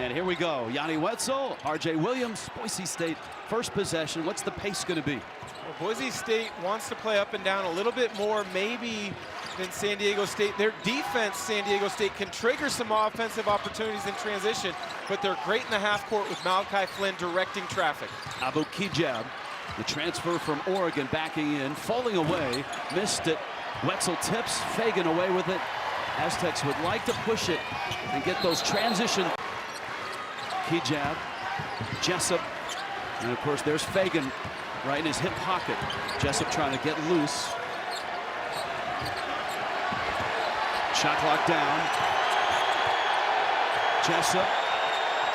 And here we go. Yanni Wetzel, R.J. Williams, Boise State, first possession. What's the pace going to be? Well, Boise State wants to play up and down a little bit more, maybe, than San Diego State. Their defense, San Diego State, can trigger some offensive opportunities in transition, but they're great in the half court with Malachi Flynn directing traffic. Abu Kijab, the transfer from Oregon, backing in, falling away, missed it. Wetzel tips, Fagan away with it. Aztecs would like to push it and get those transition. Kijab, Jessup, and of course there's Fagan right in his hip pocket. Jessup trying to get loose. Shot clock down. Jessup,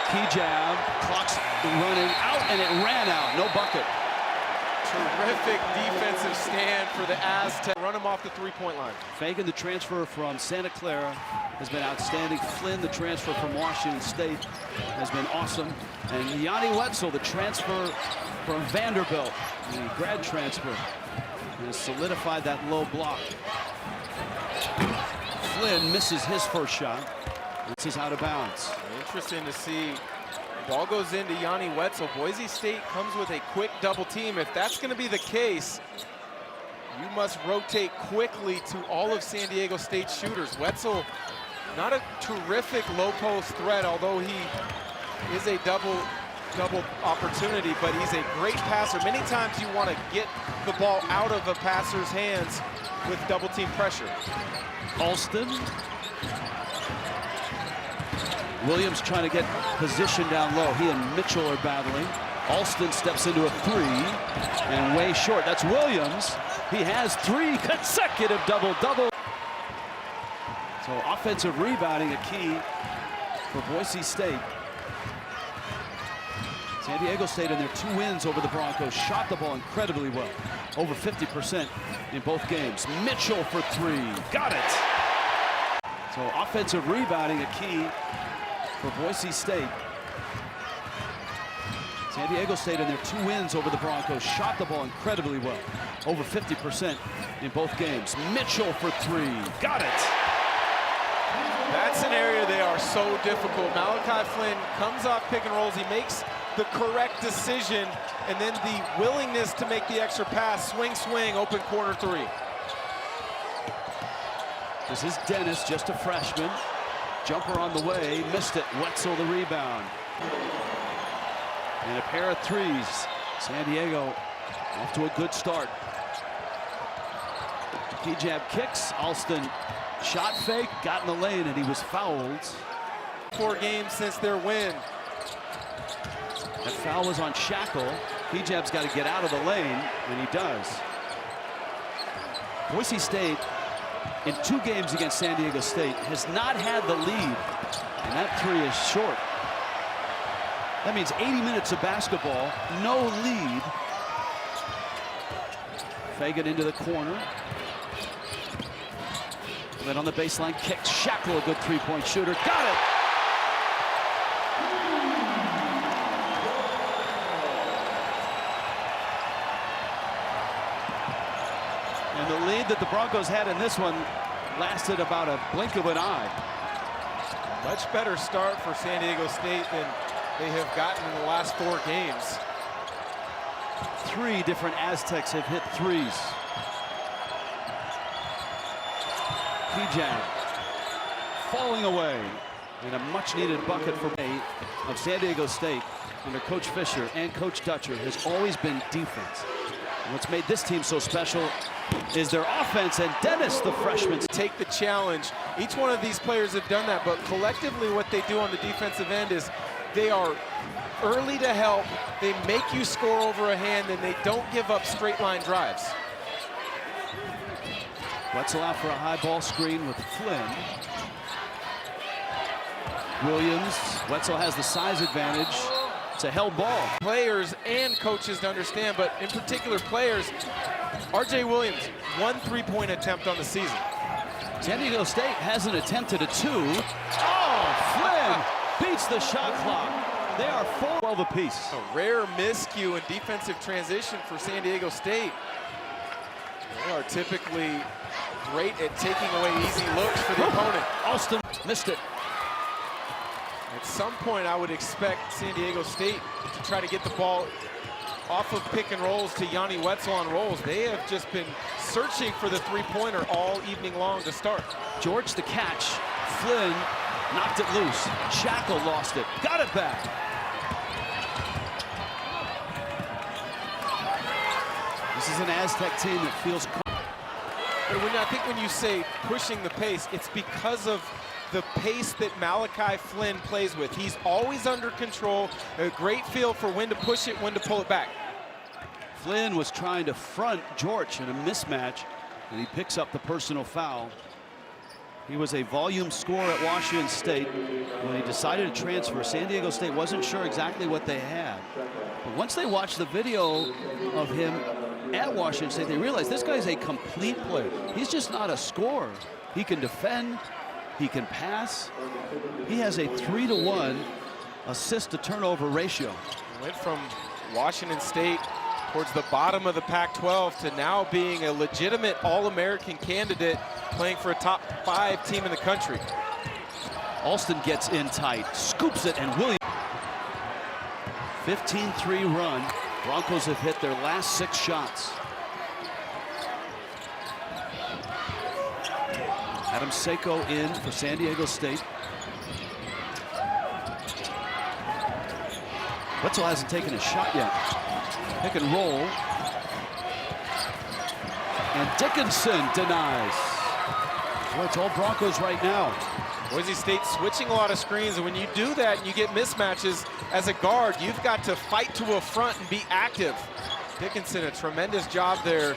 Kijab, clock's running out, and it ran out. No bucket. Terrific defensive stand for the Aztecs. Run him off the three-point line. Fagan, the transfer from Santa Clara, has been outstanding. Flynn, the transfer from Washington State, has been awesome. And Yanni Wetzel, the transfer from Vanderbilt, the grad transfer, has solidified that low block. Flynn misses his first shot. This is out of bounds. Interesting to see. Ball goes into Yanni Wetzel. Boise State comes with a quick double team. If that's going to be the case, you must rotate quickly to all of San Diego State's shooters. Wetzel, not a terrific low post threat, although he is a double opportunity, but he's a great passer. Many times you want to get the ball out of a passer's hands with double team pressure. Alston. Williams trying to get position down low. He and Mitchell are battling. Alston steps into a three and way short. That's Williams. He has 3 consecutive double-double. So offensive rebounding a key for Boise State. San Diego State in their 2 wins over the Broncos shot the ball incredibly well. Over 50% in both games. Mitchell for 3. Got it. So offensive rebounding a key for Boise State. San Diego State in their 2 wins over the Broncos shot the ball incredibly well. Over 50% in both games. Mitchell for 3. Got it. That's an area they are so difficult. Malachi Flynn comes off pick and rolls. He makes the correct decision, and then the willingness to make the extra pass. Swing, swing, open corner 3. This is Dennis, just a freshman. Jumper on the way, missed it. Wetzel the rebound. And a pair of threes. San Diego off to a good start. Kijab kicks. Alston shot fake, got in the lane, and he was fouled. 4 games since their win. That foul was on Shackle. Kijab's got to get out of the lane, and he does. Boise State, in 2 games against San Diego State, has not had the lead, and that 3 is short. That means 80 minutes of basketball, no lead. Fagan into the corner. Then on the baseline, kicks. Shackle, a good 3-point shooter. Got it! And the lead that the Broncos had in this one lasted about a blink of an eye. Much better start for San Diego State than they have gotten in the last 4 games. 3 different Aztecs have hit 3s. Kijab falling away, and a much-needed bucket for me of San Diego State under Coach Fisher and Coach Dutcher has always been defense. And what's made this team so special is their offense, and Dennis, the freshman, take the challenge. Each one of these players have done that, but collectively what they do on the defensive end is they are early to help, they make you score over a hand, and they don't give up straight line drives. Wetzel out for a high ball screen with Flynn. Williams, Wetzel has the size advantage. It's a held ball. Players and coaches to understand, but in particular players, R.J. Williams, 1 3-point attempt on the season. San Diego State hasn't attempted a 2. Oh, Flynn beats the shot clock. They are 4-12 apiece. A rare miscue in defensive transition for San Diego State. They are typically great at taking away easy looks for the opponent. Alston missed it. At some point, I would expect San Diego State to try to get the ball off of pick and rolls to Yanni Wetzel on rolls. They have just been searching for the three-pointer all evening long to start. George the catch. Flynn knocked it loose. Shackle lost it. Got it back. This is an Aztec team that feels. But I think when you say pushing the pace, it's because of the pace that Malachi Flynn plays with. He's always under control, a great feel for when to push it, when to pull it back. Flynn was trying to front George in a mismatch, and he picks up the personal foul. He was a volume scorer at Washington State. When he decided to transfer, San Diego State wasn't sure exactly what they had. But once they watched the video of him at Washington State, they realized this guy's a complete player. He's just not a scorer. He can defend. He can pass. He has a 3-to-1 assist to turnover ratio. Went from Washington State towards the bottom of the Pac-12 to now being a legitimate All-American candidate playing for a top 5 team in the country. Alston gets in tight, scoops it, and Williams. 15-3 run. Broncos have hit their last 6 shots. Adam Seiko in for San Diego State. Wetzel hasn't taken a shot yet. Pick and roll. And Dickinson denies. Boy, it's all Broncos right now. Boise State switching a lot of screens, and when you do that and you get mismatches as a guard, you've got to fight to a front and be active. Dickinson, a tremendous job there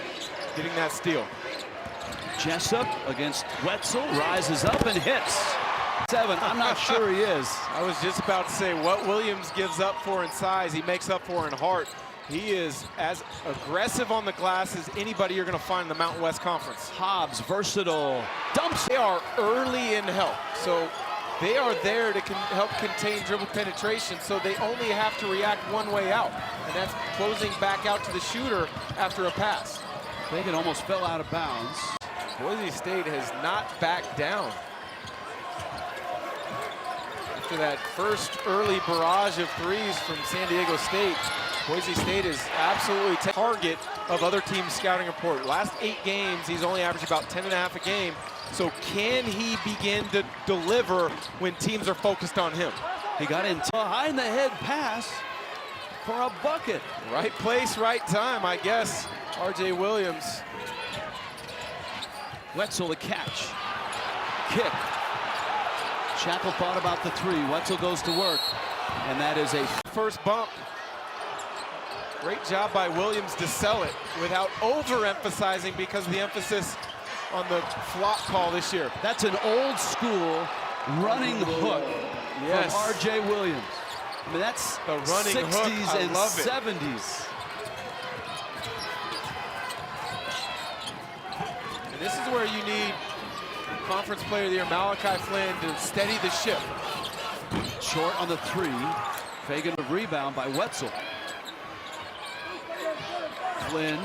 getting that steal. Jessup against Wetzel, rises up and hits. 7, I'm not sure he is. I was just about to say, what Williams gives up for in size, he makes up for in heart. He is as aggressive on the glass as anybody you're going to find in the Mountain West Conference. Hobbs, versatile, dumps. They are early in help, so they are there to help contain dribble penetration, so they only have to react one way out, and that's closing back out to the shooter after a pass. Fagan almost fell out of bounds. Boise State has not backed down. After that first early barrage of threes from San Diego State, Boise State is absolutely a target of other teams' scouting report. Last 8 games, he's only averaged about 10.5 a game. So can he begin to deliver when teams are focused on him? He got in behind the head pass for a bucket. Right place, right time, I guess. R.J. Williams. Wetzel the catch. Kick. Shackle thought about the 3. Wetzel goes to work. And that is a first bump. Great job by Williams to sell it without overemphasizing because of the emphasis on the flop call this year. That's an old school running hook yes. from R.J. Williams. I mean, that's the running 60s hook. and 70s. And this is where you need Conference Player of the Year Malachi Flynn to steady the ship. Short on the 3. Fagan a rebound by Wetzel. Flynn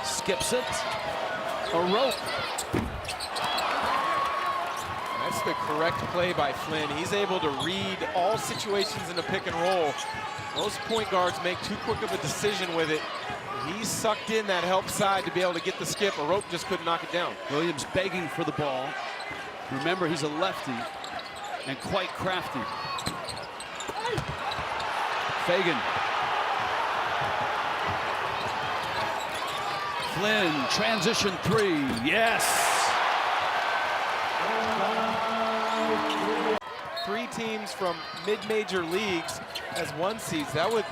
skips it. A rope. That's the correct play by Flynn. He's able to read all situations in a pick and roll. Most point guards make too quick of a decision with it. He sucked in that help side to be able to get the skip. A rope just couldn't knock it down. Williams begging for the ball. Remember, he's a lefty and quite crafty. Fagan. Flynn, transition 3, yes! 3 teams from mid-major leagues as 1 seeds. That would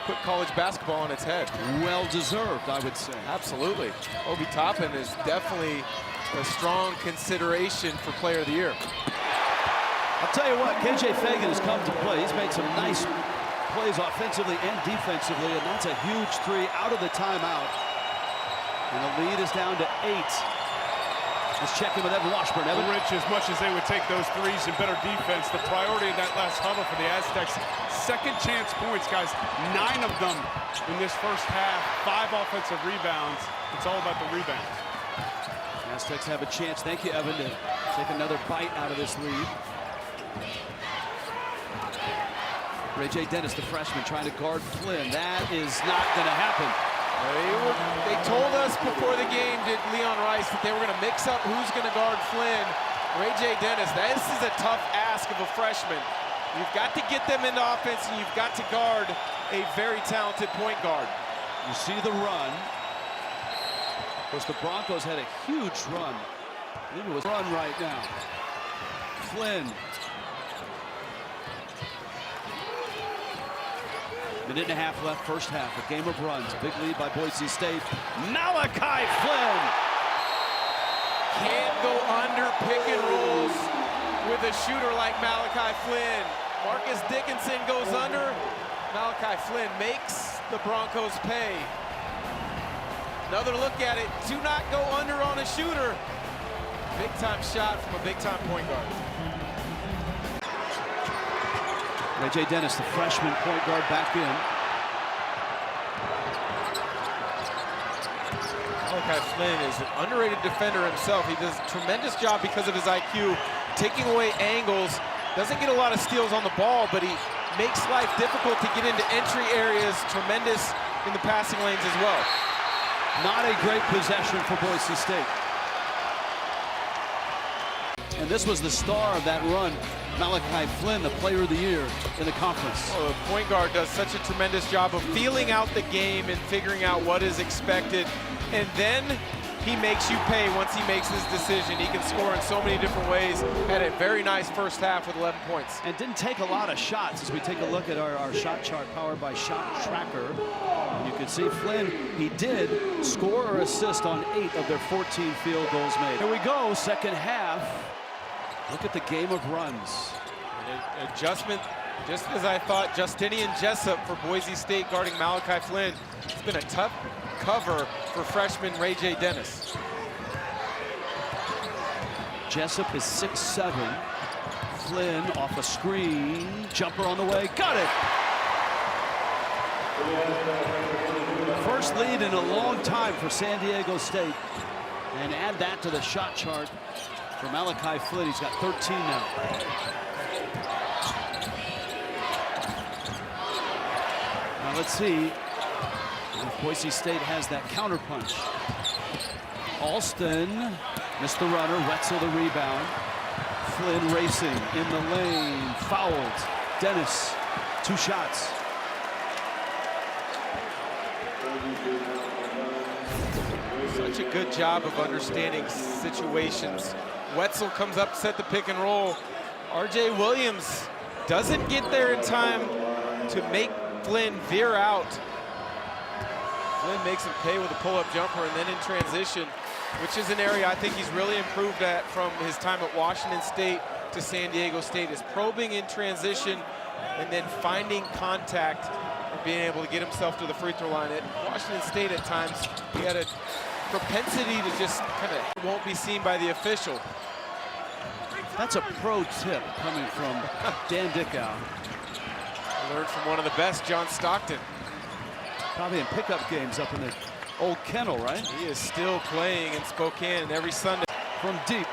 put college basketball on its head. Well deserved, I would say. Absolutely. Obi Toppin is definitely a strong consideration for Player of the Year. I'll tell you what, KJ Fagan has come to play. He's made some nice plays offensively and defensively, and that's a huge 3 out of the timeout. And the lead is down to 8. Let's check in with Evan Washburn. Evan. Rich, as much as they would take those threes and better defense, the priority in that last huddle for the Aztecs, second chance points, guys, 9 of them in this first half, 5 offensive rebounds. It's all about the rebounds. Aztecs have a chance, thank you, Evan, to take another bite out of this lead. Ray J. Dennis, the freshman, trying to guard Flynn. That is not going to happen. They told us before the game, did Leon Rice, that they were going to mix up who's going to guard Flynn. Ray J. Dennis, this is a tough ask of a freshman. You've got to get them into offense, and you've got to guard a very talented point guard. You see the run. Of course, the Broncos had a huge run. I think it was run right now. Flynn. Minute and a half left, first half. A game of runs. Big lead by Boise State. Malachi Flynn. Can't go under pick and rolls with a shooter like Malachi Flynn. Marcus Dickinson goes under. Malachi Flynn makes the Broncos pay. Another look at it. Do not go under on a shooter. Big time shot from a big time point guard. Ray J. Dennis, the freshman point guard, back in. Malachi Flynn is an underrated defender himself. He does a tremendous job because of his IQ, taking away angles. Doesn't get a lot of steals on the ball, but he makes life difficult to get into entry areas. Tremendous in the passing lanes as well. Not a great possession for Boise State. And this was the star of that run, Malachi Flynn, the player of the year in the conference. Oh, the point guard does such a tremendous job of feeling out the game and figuring out what is expected. And then he makes you pay once he makes his decision. He can score in so many different ways. Had a very nice first half with 11 points. And didn't take a lot of shots as we take a look at our shot chart powered by Shot Tracker. And you can see Flynn, he did score or assist on 8 of their 14 field goals made. Here we go, second half. Look at the game of runs. An adjustment, just as I thought, Justinian Jessup for Boise State guarding Malachi Flynn. It's been a tough cover for freshman Ray J. Dennis. Jessup is 6'7". Flynn off a screen. Jumper on the way. Got it! First lead in a long time for San Diego State. And add that to the shot chart for Malachi Flynn. He's got 13 now. Now let's see if Boise State has that counterpunch. Alston missed the runner. Wetzel the rebound. Flynn racing in the lane. Fouled. Dennis, 2 shots. Such a good job of understanding situations. Wetzel comes up, set the pick and roll. R.J. Williams doesn't get there in time to make Flynn veer out. Flynn makes him pay with a pull-up jumper, and then in transition, which is an area I think he's really improved at from his time at Washington State to San Diego State, is probing in transition and then finding contact and being able to get himself to the free throw line. At Washington State at times, he had a propensity to just kind of won't be seen by the official. That's a pro tip coming from Dan Dickow. Learned from one of the best, John Stockton. Probably in pickup games up in the old kennel, right? He is still playing in Spokane every Sunday. From deep.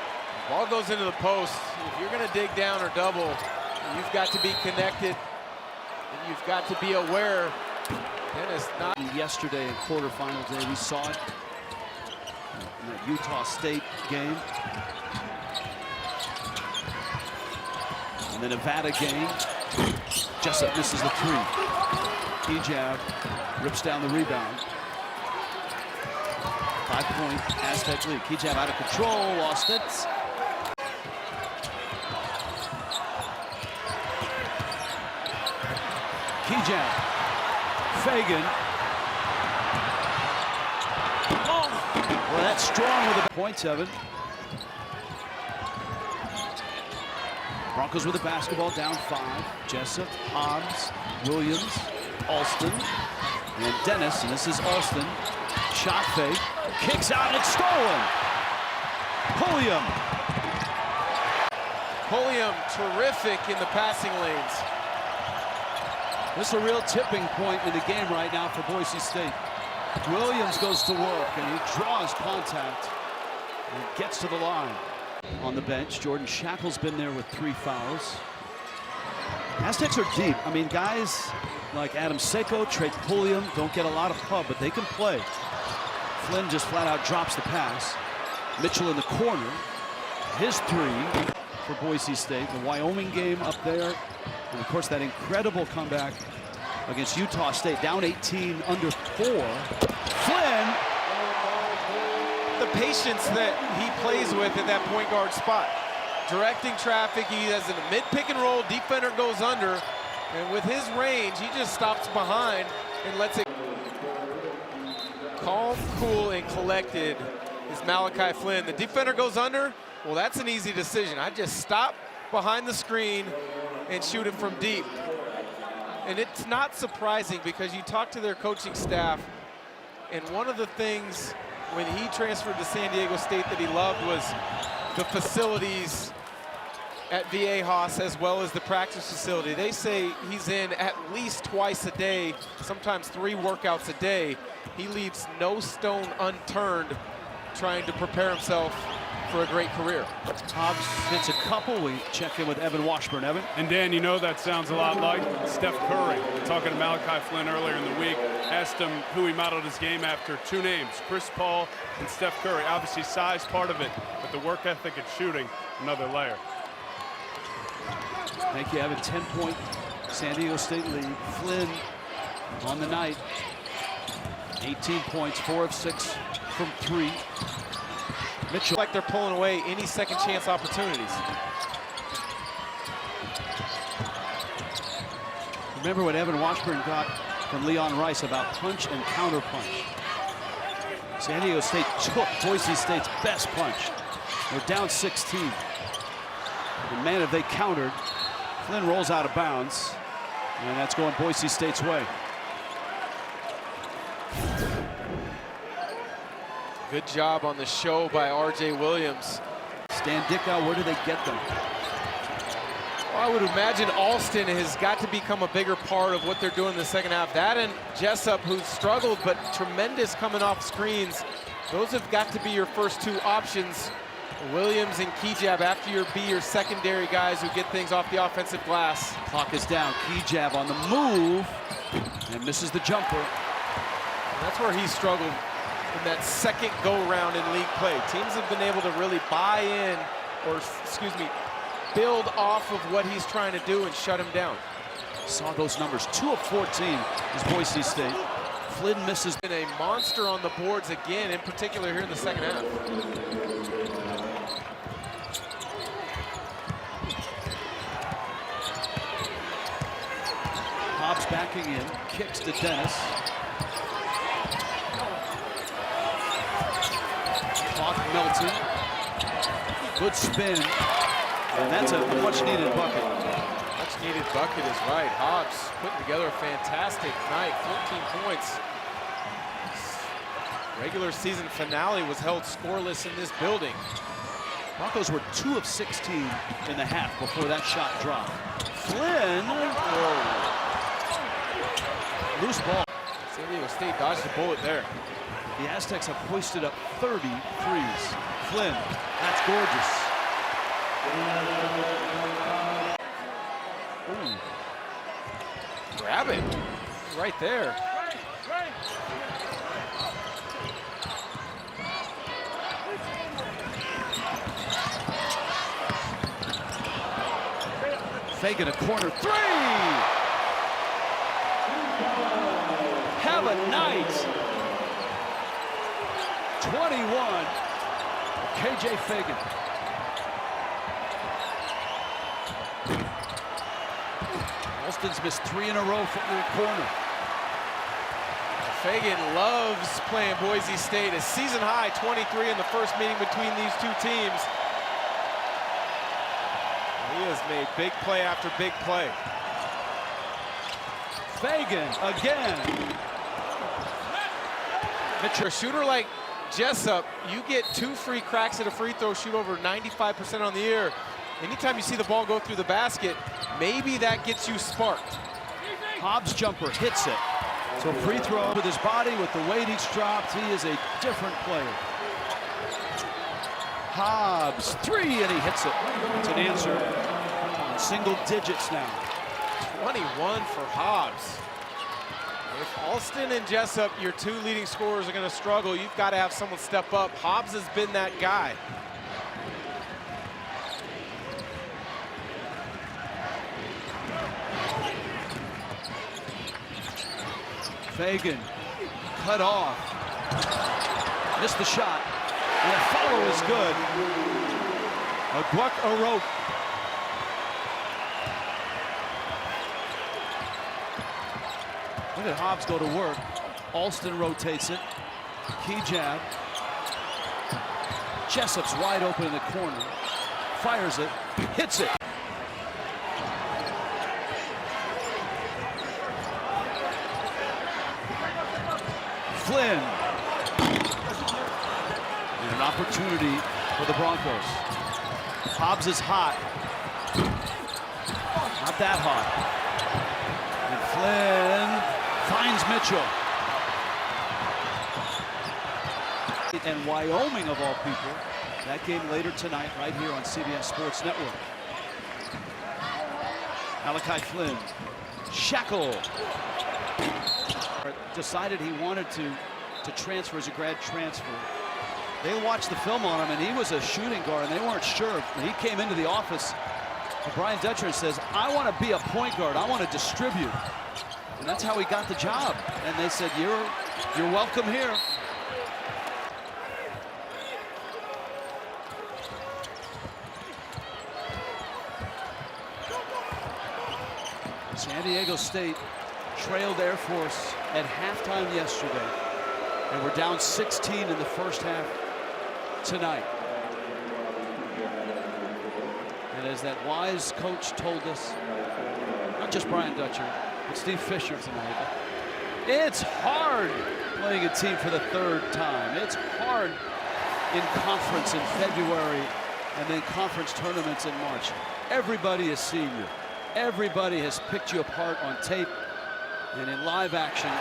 Ball goes into the post. If you're going to dig down or double, you've got to be connected, and you've got to be aware. Dennis not. Yesterday in quarterfinal day, we saw it in that Utah State game. And the Nevada game. Jessup misses the 3. Kejab rips down the rebound. 5-point Aztec lead. Kejab out of control, lost it. Kejab, Fagan. Oh, well, that's strong with the point 7. Broncos with the basketball, down 5. Jessup, Hobbs, Williams, Alston, and Dennis, and this is Alston. Shot fake, kicks out, it's stolen. Pulliam. Pulliam, terrific in the passing lanes. This is a real tipping point in the game right now for Boise State. Williams goes to work, and he draws contact and gets to the line. On the bench, Jordan Shackle's been there with 3 fouls. Aztecs are deep. I mean, guys like Adam Seiko, Trey Pulliam don't get a lot of pub, but they can play. Flynn just flat out drops the pass. Mitchell in the corner. His 3 for Boise State. The Wyoming game up there. And of course, that incredible comeback against Utah State, down 18, under 4. Flynn. The patience that he plays with at that point guard spot. Directing traffic, he has a mid pick and roll, defender goes under, and with his range, he just stops behind and lets it. Calm, cool, and collected is Malachi Flynn. The defender goes under, well, that's an easy decision. I just stop behind the screen and shoot it from deep. And it's not surprising because you talk to their coaching staff, and one of the things when he transferred to San Diego State that he loved was the facilities at Viejas as well as the practice facility. They say he's in at least twice a day, sometimes 3 workouts a day. He leaves no stone unturned trying to prepare himself for a great career. Hobbs hits a couple. We check in with Evan Washburn. Evan? And Dan, you know that sounds a lot like Steph Curry. Talking to Malachi Flynn earlier in the week, asked him who he modeled his game after. 2 names, Chris Paul and Steph Curry. Obviously size part of it, but the work ethic and shooting, another layer. Thank you, Evan. 10-point San Diego State lead. Flynn on the night. 18 points, 4 of 6 from 3. Mitchell. Like they're pulling away any second chance opportunities. Remember what Evan Washburn got from Leon Rice about punch and counter punch. San Diego State took Boise State's best punch. They're down 16. And man, have they countered. Flynn rolls out of bounds, and that's going Boise State's way. Good job on the show by R.J. Williams. Stan Dickow, where do they get them? Well, I would imagine Alston has got to become a bigger part of what they're doing in the second half. That and Jessup, who's struggled, but tremendous coming off screens. Those have got to be your first 2 options. Williams and Kejab after your secondary guys who get things off the offensive glass. Clock is down. Kejab on the move and misses the jumper. And that's where he struggled in that second go-round in league play. Teams have been able to really buy in, or excuse me, build off of what he's trying to do and shut him down. Saw those numbers. 2 of 14 is Boise State. Flynn misses. Been a monster on the boards again, in particular here in the second half. Hobbs backing in, kicks to Dennis. Clock melting. Good spin. And that's a much-needed bucket. Much-needed bucket is right. Hobbs putting together a fantastic night. 14 points. Regular season finale was held scoreless in this building. Broncos were 2 of 16 in the half before that shot dropped. Flynn. Whoa. Loose ball. San Diego State dodged the bullet there. The Aztecs have hoisted up 30 threes. Flynn, that's gorgeous. Ooh. Grab it. Right there. Fagan, a corner 3. Have a night. 21. KJ Fagan. Alston's missed 3 in a row from the corner. Fagan loves playing Boise State. A season high 23 in the first meeting between these 2 teams. He has made big play after big play. Fagan again. For a shooter like Jessup, you get 2 free cracks at a free throw, shoot over 95% on the year. Anytime you see the ball go through the basket, maybe that gets you sparked. Hobbs jumper hits it. So free throw with his body, with the weight he's dropped, he is a different player. Hobbs, three, and he hits it. It's an answer. Single digits now. 21 for Hobbs. If Alston and Jessup, your two leading scorers, are going to struggle, you've got to have someone step up. Hobbs has been that guy. Fagan, cut off. Missed the shot. And the follow is good. A rope. Look at Hobbs go to work. Alston rotates it. Key jab. Jessup's wide open in the corner. Fires it. Hits it. Flynn. And an opportunity for the Broncos. Hobbs is hot. Not that hot. And Flynn finds Mitchell. And Wyoming, of all people. That game later tonight, right here on CBS Sports Network. Malachi Flynn. Shackle. Decided he wanted to transfer as a grad transfer. They watched the film on him, and he was a shooting guard, and they weren't sure. He came into the office, and Brian Dutcher says, I want to be a point guard. I want to distribute. And that's how he got the job. And they said, you're welcome here. San Diego State trailed Air Force at halftime yesterday, and we're down 16 in the first half tonight. And as that wise coach told us, not just Brian Dutcher, but Steve Fisher tonight, it's hard playing a team for the third time. It's hard in conference in February and then conference tournaments in March. Everybody has seen you. Everybody has picked you apart on tape and in live action.